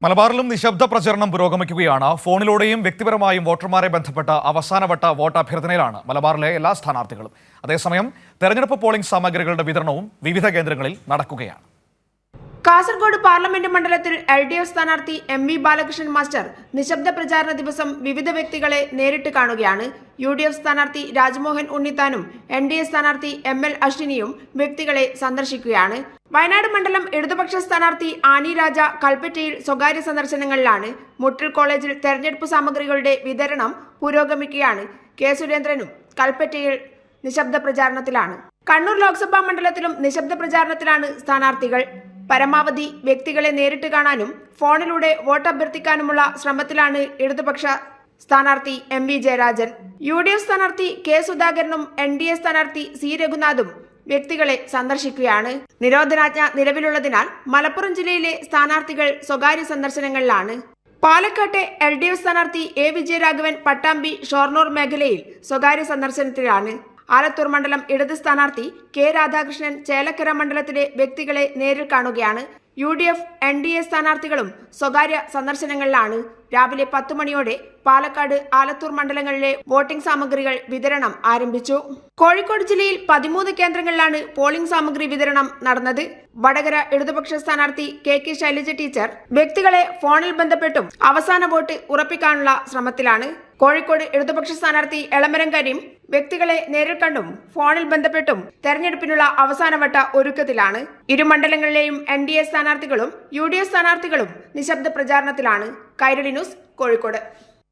മലബാറിലും നിശബ്ദ പ്രചരണം പുരോഗമിക്കുകയാണ്. ഫോണിലൂടെയും വ്യക്തിപരമായും വോട്ടർമാരെ ബന്ധപ്പെട്ട അവസാനവട്ട വോട്ട് അഭ്യർത്ഥനയിലാണ് മലബാറിലെ എല്ലാ സ്ഥാനാർത്ഥികളും. അതേസമയം തെരഞ്ഞെടുപ്പ് പോളിംഗ് സാമഗ്രികളുടെ വിതരണവും വിവിധ കേന്ദ്രങ്ങളിൽ നടക്കുകയാണ്. കാസർഗോഡ് പാർലമെന്റ് മണ്ഡലത്തിൽ LDF സ്ഥാനാർത്ഥി MV ബാലകൃഷ്ണൻ മാസ്റ്റർ നിശബ്ദ പ്രചാരണ ദിവസം വിവിധ വ്യക്തികളെ നേരിട്ട് കാണുകയാണ്. UDF സ്ഥാനാർത്ഥി രാജ്മോഹൻ ഉണ്ണിത്താനും NDA സ്ഥാനാർത്ഥി ML അശ്വിനിയും വ്യക്തികളെ സന്ദർശിക്കുകയാണ്. വയനാട് മണ്ഡലം ഇടതുപക്ഷ സ്ഥാനാർത്ഥി ആനി രാജ കൽപ്പറ്റയിൽ സ്വകാര്യ സന്ദർശനങ്ങളിലാണ്. മുട്ടൽ കോളേജിൽ തെരഞ്ഞെടുപ്പ് സാമഗ്രികളുടെ വിതരണം പുരോഗമിക്കുകയാണ്. K സുരേന്ദ്രനും കൽപ്പറ്റയിൽ നിശബ്ദ പ്രചാരണത്തിലാണ്. കണ്ണൂർ ലോക്സഭാ മണ്ഡലത്തിലും നിശബ്ദ പ്രചാരണത്തിലാണ് സ്ഥാനാർത്ഥികൾ. പരമാവധി വ്യക്തികളെ നേരിട്ട് കാണാനും ഫോണിലൂടെ വോട്ട് അഭ്യർത്ഥിക്കാനുമുള്ള ശ്രമത്തിലാണ് ഇടതുപക്ഷ സ്ഥാനാർത്ഥി MV ജയരാജൻ. UDF സ്ഥാനാർത്ഥി K സുധാകരനും NDA സ്ഥാനാർത്ഥി C രഘുനാഥും വ്യക്തികളെ സന്ദർശിക്കുകയാണ്. നിരോധനാജ്ഞ നിലവിലുള്ളതിനാൽ മലപ്പുറം ജില്ലയിലെ സ്ഥാനാർത്ഥികൾ സ്വകാര്യ സന്ദർശനങ്ങളിലാണ്. പാലക്കാട്ടെ LDF സ്ഥാനാർത്ഥി A വിജയരാഘവൻ പട്ടാമ്പി ഷൊർണൂർ മേഖലയിൽ സ്വകാര്യ സന്ദർശനത്തിലാണ്. ആലത്തൂർ മണ്ഡലം ഇടത് സ്ഥാനാർത്ഥി K രാധാകൃഷ്ണൻ ചേലക്കര മണ്ഡലത്തിലെ വ്യക്തികളെ നേരിൽ കാണുകയാണ്. UDF NDA സ്ഥാനാർത്ഥികളും സ്വകാര്യ സന്ദർശനങ്ങളിലാണ്. രാവിലെ 10 മണിയോടെ പാലക്കാട് ആലത്തൂർ മണ്ഡലങ്ങളിലെ വോട്ടിംഗ് സാമഗ്രികൾ വിതരണം ആരംഭിച്ചു. കോഴിക്കോട് ജില്ലയിൽ 13 കേന്ദ്രങ്ങളിലാണ് പോളിംഗ് സാമഗ്രി വിതരണം നടന്നത്. വടകര ഇടതുപക്ഷ സ്ഥാനാർത്ഥി KK ശൈലജ ടീച്ചർ വ്യക്തികളെ ഫോണിൽ ബന്ധപ്പെട്ടും അവസാന വോട്ട് ഉറപ്പിക്കാനുള്ള ശ്രമത്തിലാണ്. കോഴിക്കോട് ഇടതുപക്ഷ സ്ഥാനാർത്ഥി എളമരം കരീം വ്യക്തികളെ നേരിൽ കണ്ടും ഫോണിൽ ബന്ധപ്പെട്ടും തെരഞ്ഞെടുപ്പിനുള്ള അവസാനവട്ട ഒരുക്കത്തിലാണ്. ഇരു മണ്ഡലങ്ങളിലെയും NDA സ്ഥാനാർത്ഥികളും UDF സ്ഥാനാർത്ഥികളും നിശബ്ദ പ്രചാരണത്തിലാണ്. കൈരളി ന്യൂസ്, കോഴിക്കോട്.